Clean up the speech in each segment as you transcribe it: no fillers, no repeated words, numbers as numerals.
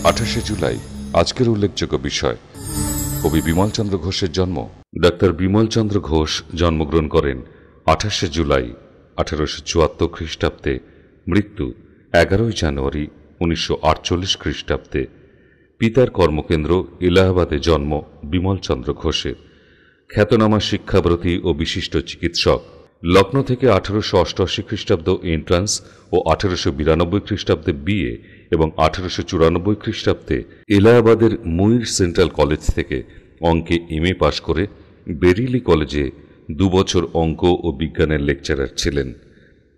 28শে জুলাই আজকের উল্লেখযোগ্য বিষয়। কবি বিমল চন্দ্র ঘোষের জন্ম। ডাক্তার বিমল চন্দ্র ঘোষ জন্মগ্রহণ করেন 28শে জুলাই 1874 খ্রিস্টাব্দে। মৃত্যু 11 জানুয়ারি 1948 খ্রিস্টাব্দে। পিতার কর্মকেন্দ্র এলাহাবাদে জন্ম বিমল চন্দ্র ঘোষের। খ্যাতনামা শিক্ষাব্রতী ও বিশিষ্ট চিকিৎসক। লখনৌ থেকে 1888 খ্রিস্টাব্দ এন্ট্রান্স ও 1892 খ্রিস্টাব্দে বিএ এবং 1894 খ্রিস্টাব্দে এলাহাবাদের মুইর সেন্ট্রাল কলেজ থেকে অঙ্কে এমএ পাশ করে বেরিলি কলেজে 2 বছর অঙ্ক ও বিজ্ঞানের লেকচারার ছিলেন।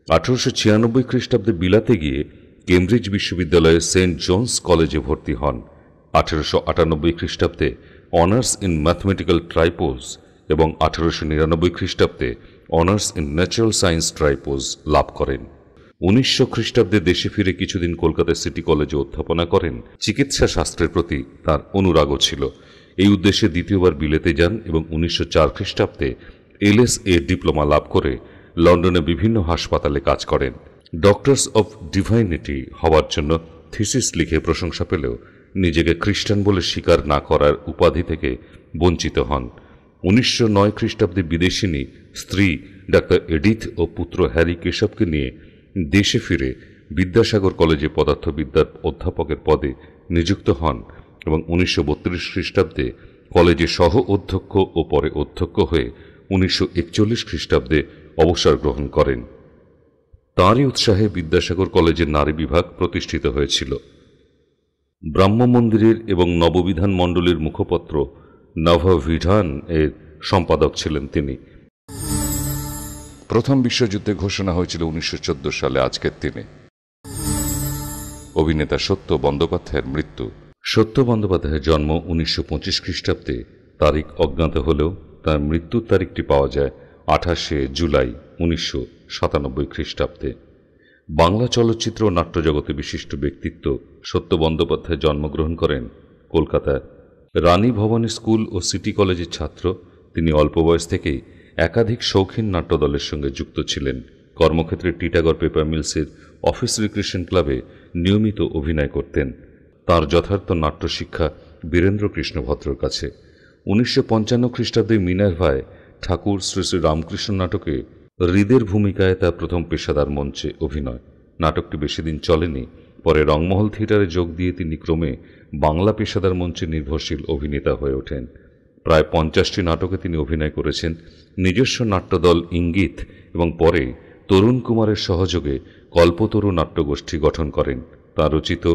1896 খ্রিস্টাব্দে বিলাতে গিয়ে কেমব্রিজ বিশ্ববিদ্যালয়ে সেন্ট জনস কলেজে ভর্তি হন। 1898 খ্রিস্টাব্দে অনার্স ইন ম্যাথমেটিক্যাল ট্রাইপোজ এবং 1899 খ্রিস্টাব্দে অনার্স ইন ন্যাচারাল সায়েন্স ট্রাইপোজ লাভ করেন। 1900 খ্রিস্টাব্দে দেশে ফিরে কিছুদিন কলকাতা সিটি কলেজে অধ্যাপনা করেন। চিকিৎসা শাস্ত্রের প্রতি তাঁর অনুরাগও ছিল। এই উদ্দেশ্যে দ্বিতীয়বার বিলেতে যান এবং 1904 খ্রিস্টাব্দে এলএসএ ডিপ্লোমা লাভ করে লন্ডনে বিভিন্ন হাসপাতালে কাজ করেন। ডক্টরস অফ ডিভাইনিটি হওয়ার জন্য থিসিস লিখে প্রশংসা পেলেও নিজেকে খ্রিস্টান বলে স্বীকার না করার উপাধি থেকে বঞ্চিত হন। 1909 খ্রিস্টাব্দে বিদেশিনী স্ত্রী ডাক্তার এডিথ ও পুত্র হ্যারি কেশবকে নিয়ে দেশে ফিরে বিদ্যাসাগর কলেজে পদার্থবিদ্যার অধ্যাপকের পদে নিযুক্ত হন এবং 1932 খ্রিস্টাব্দে কলেজে সহ অধ্যক্ষ ও পরে অধ্যক্ষ হয়ে 1941 খ্রিস্টাব্দে অবসর গ্রহণ করেন। তাঁরই উৎসাহে বিদ্যাসাগর কলেজের নারী বিভাগ প্রতিষ্ঠিত হয়েছিল। ব্রাহ্ম মন্দিরের এবং নববিধান মণ্ডলীর মুখপত্র নভবিধান এর সম্পাদক ছিলেন তিনি। প্রথম বিশ্বযুদ্ধে ঘোষণা হয়েছিল 1914 সালে আজকের দিনে। অভিনেতা সত্য বন্দ্যোপাধ্যায়ের মৃত্যু। সত্য বন্দ্যোপাধ্যায়ের জন্ম 1925 খ্রিস্টাব্দে। তারিখ অজ্ঞাত হলেও তার মৃত্যুর তারিখটি পাওয়া যায় 28শে জুলাই 1997 খ্রিস্টাব্দে। বাংলা চলচ্চিত্র ও নাট্যজগতে বিশিষ্ট ব্যক্তিত্ব সত্য বন্দ্যোপাধ্যায় জন্মগ্রহণ করেন কলকাতায়। রানী ভবানী স্কুল ও সিটি কলেজের ছাত্র। তিনি অল্প বয়স থেকেই একাধিক শৌখিন নাট্যদলের সঙ্গে যুক্ত ছিলেন। কর্মক্ষেত্রে টিটাগড় পেপার মিলসের অফিস রিক্রিয়েশন ক্লাবে নিয়মিত অভিনয় করতেন। তাঁর যথার্থ নাট্যশিক্ষা বীরেন্দ্র কৃষ্ণ ভদ্রর কাছে। 1955 খ্রিস্টাব্দে মিনার্ভায় ঠাকুর শ্রী শ্রী রামকৃষ্ণ নাটকে হৃদের ভূমিকায় তার প্রথম পেশাদার মঞ্চে অভিনয়। নাটকটি বেশি দিন চলেনি। পরে রংমহল থিয়েটারে যোগ দিয়ে তিনি ক্রমে বাংলা পেশাদার মঞ্চে নির্ভরশীল অভিনেতা হয়ে ওঠেন। প্রায় 50টি নাটকে তিনি অভিনয় করেছেন। নিজস্ব নাট্যদল ইঙ্গিত এবং পরে তরুণ কুমারের সহযোগে কল্পতরু নাট্যগোষ্ঠী গঠন করেন। তাঁর রচিত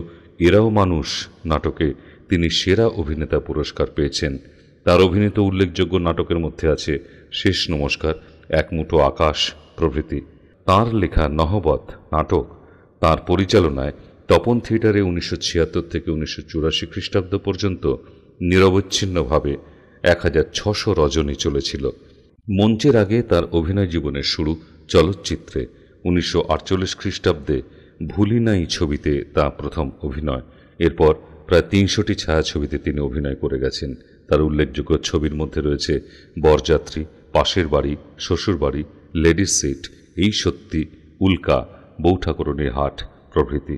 এরাও মানুষ নাটকে তিনি সেরা অভিনেতা পুরস্কার পেয়েছেন। তার অভিনীত উল্লেখযোগ্য নাটকের মধ্যে আছে শেষ নমস্কার, এক মুঠো আকাশ প্রভৃতি। তাঁর লেখা নহবত নাটক তাঁর পরিচালনায় তপন থিয়েটারে 1976 থেকে 1984 খ্রিস্টাব্দ পর্যন্ত নিরবচ্ছিন্নভাবে 1600 রজনী চলেছিল। মঞ্চের আগে তার অভিনয় জীবনের শুরু চলচ্চিত্রে। 1948 খ্রিস্টাব্দে ভুলি নাই ছবিতে তা প্রথম অভিনয়। এরপর প্রায় 300টি ছায়াছবিতে তিনি অভিনয় করে গেছেন। তার উল্লেখযোগ্য ছবির মধ্যে রয়েছে বরযাত্রী, পাশের বাড়ি, শ্বশুর বাড়ি, লেডিস সিট, এই সত্যি, উল্কা, বউ ঠাকুরনের হাট প্রভৃতি।